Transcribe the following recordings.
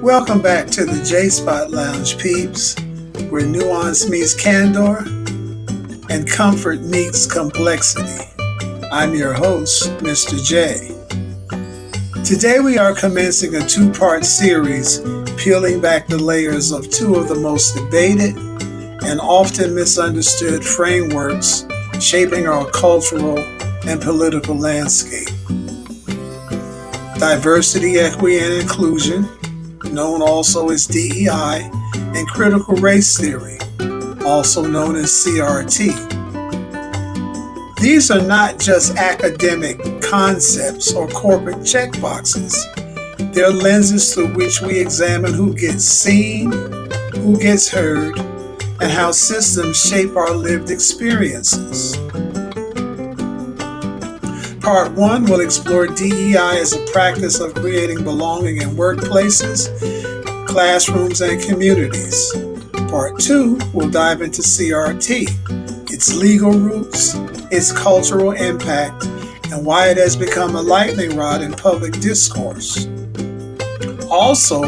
Welcome back to the J Spot Lounge, peeps, where nuance meets candor and comfort meets complexity. I'm your host, Mr. J. Today we are commencing a two-part series peeling back the layers of two of the most debated and often misunderstood frameworks shaping our cultural and political landscape. Diversity, equity, and inclusion, known also as DEI, and critical race theory, also known as CRT. These are not just academic concepts or corporate checkboxes. They're lenses through which we examine who gets seen, who gets heard, and how systems shape our lived experiences. Part 1 will explore DEI as a practice of creating belonging in workplaces, classrooms, and communities. Part 2 will dive into CRT, its legal roots, its cultural impact, and why it has become a lightning rod in public discourse. Also,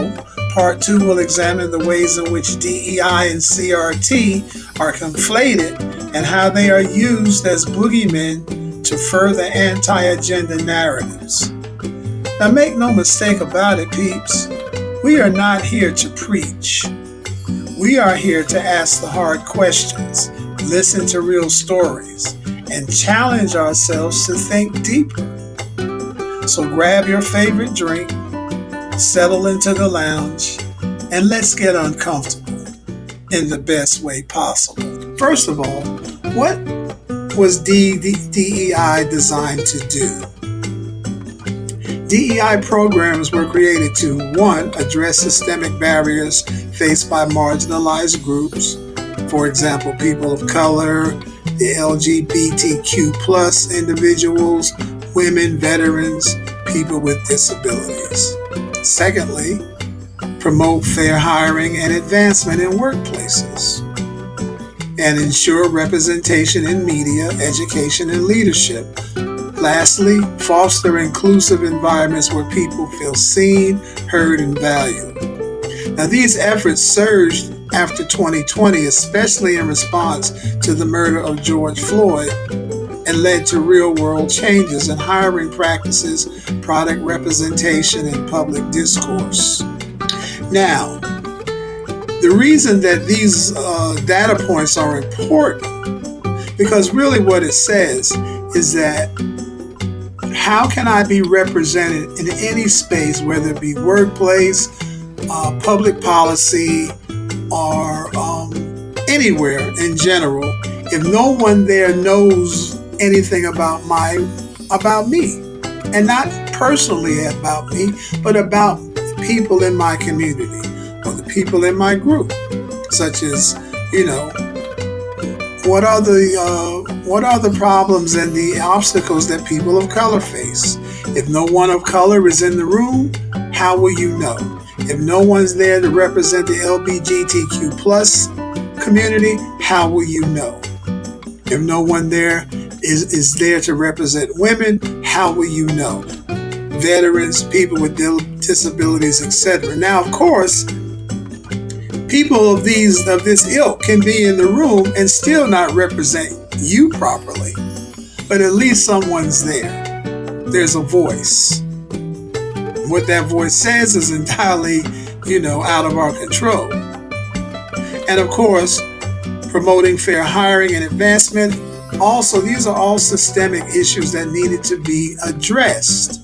Part 2 will examine the ways in which DEI and CRT are conflated and how they are used as boogeymen to further anti-agenda narratives. Now make no mistake about it, peeps. We are not here to preach. We are here to ask the hard questions, listen to real stories, and challenge ourselves to think deeper. So grab your favorite drink, settle into the lounge, and let's get uncomfortable in the best way possible. First of all, what was DEI designed to do? DEI programs were created to, 1, address systemic barriers faced by marginalized groups, for example, people of color, the LGBTQ plus individuals, women, veterans, people with disabilities. Secondly, promote fair hiring and advancement in workplaces, and ensure representation in media, education, and leadership. Lastly, foster inclusive environments where people feel seen, heard, and valued. Now, these efforts surged after 2020, especially in response to the murder of George Floyd, and led to real-world changes in hiring practices, product representation, and public discourse. Now, the reason that these data points are important, because really what it says is that how can I be represented in any space, whether it be workplace, public policy, or anywhere in general, if no one there knows anything about me, and not personally about me, but about people in my community or the people in my group, such as, what are the problems and the obstacles that people of color face? If no one of color is in the room, how will you know? If no one's there to represent the LGBTQ plus community, how will you know? If no one there is there to represent women, how will you know? Veterans, people with disabilities, etc. Now, of course, people of this ilk can be in the room and still not represent you properly, but at least someone's there. There's a voice. What that voice says is entirely, out of our control. And of course, promoting fair hiring and advancement. Also, these are all systemic issues that needed to be addressed.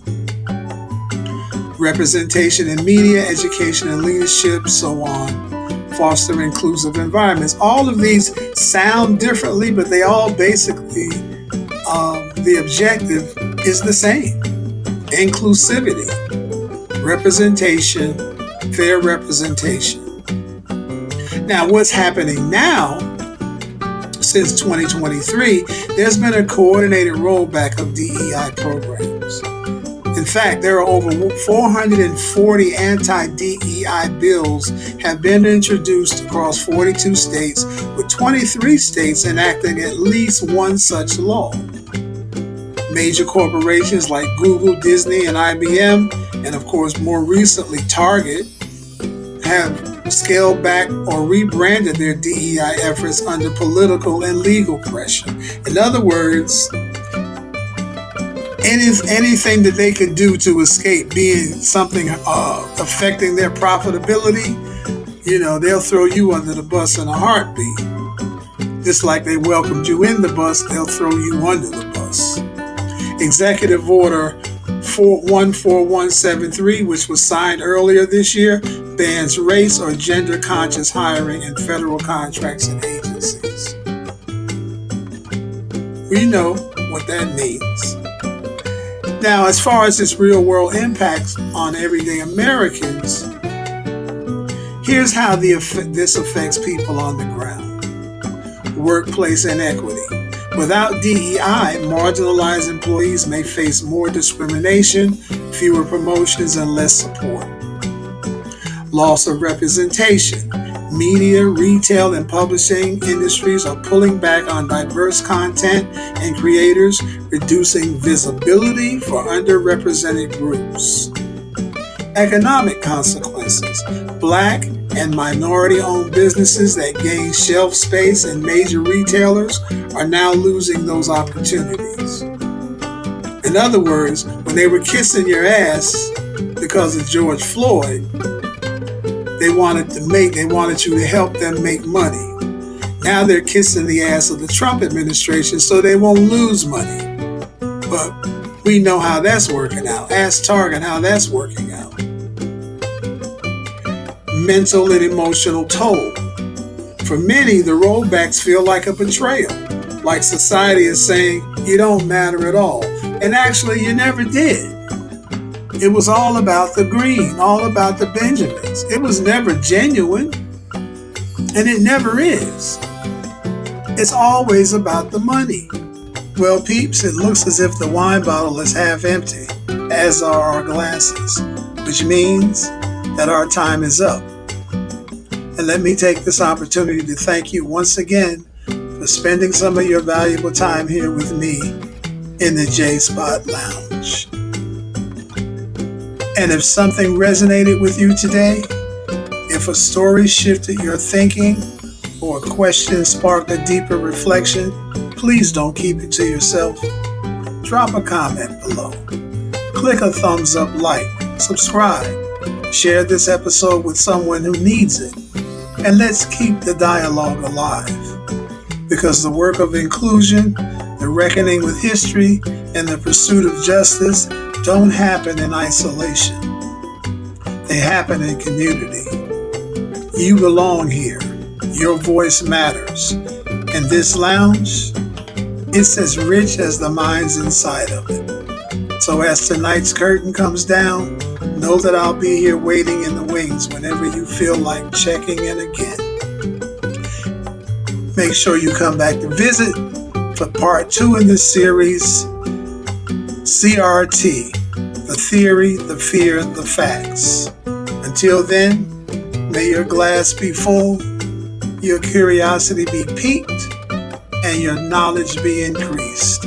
Representation in media, education, and leadership, so on. Foster inclusive environments. All of these sound differently, but they all basically, the objective is the same. Inclusivity, representation, fair representation. Now, what's happening now, since 2023, there's been a coordinated rollback of DEI programs. In fact, there are over 440 anti-DEI bills have been introduced across 42 states, with 23 states enacting at least one such law. Major corporations like Google, Disney, and IBM, and of course more recently Target, have scaled back or rebranded their DEI efforts under political and legal pressure. In other words, anything that they could do to escape being something affecting their profitability, they'll throw you under the bus in a heartbeat. Just like they welcomed you in the bus, they'll throw you under the bus. Executive Order 14173, which was signed earlier this year, bans race or gender conscious hiring in federal contracts and agencies. We know what that means. Now, as far as its real world impacts on everyday Americans, here's how this affects people on the ground. Workplace inequity. Without DEI, marginalized employees may face more discrimination, fewer promotions, and less support. Loss of representation. Media, retail, and publishing industries are pulling back on diverse content and creators, reducing visibility for underrepresented groups. Economic consequences. Black and minority-owned businesses that gain shelf space in major retailers are now losing those opportunities. In other words, when they were kissing your ass because of George Floyd, they wanted you to help them make money. Now they're kissing the ass of the Trump administration so they won't lose money. But we know how that's working out. Ask Target how that's working out. Mental and emotional toll. For many, the rollbacks feel like a betrayal, like society is saying, you don't matter at all. And actually, you never did. It was all about the green, all about the Benjamins. It was never genuine, and it never is. It's always about the money. Well, peeps, it looks as if the wine bottle is half empty, as are our glasses, which means that our time is up. And let me take this opportunity to thank you once again for spending some of your valuable time here with me in the J-Spot Lounge. And if something resonated with you today, if a story shifted your thinking or a question sparked a deeper reflection, please don't keep it to yourself. Drop a comment below. Click a thumbs up, like, subscribe, share this episode with someone who needs it, and let's keep the dialogue alive. Because the work of inclusion, the reckoning with history, and the pursuit of justice don't happen in isolation. They happen in community. You belong here. Your voice matters. And this lounge, it's as rich as the minds inside of it. So as tonight's curtain comes down, know that I'll be here waiting in the wings whenever you feel like checking in again. Make sure you come back to visit for part 2 in this series, CRT, the theory, the fear, the facts. Until then, may your glass be full, your curiosity be piqued, and your knowledge be increased.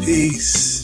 Peace.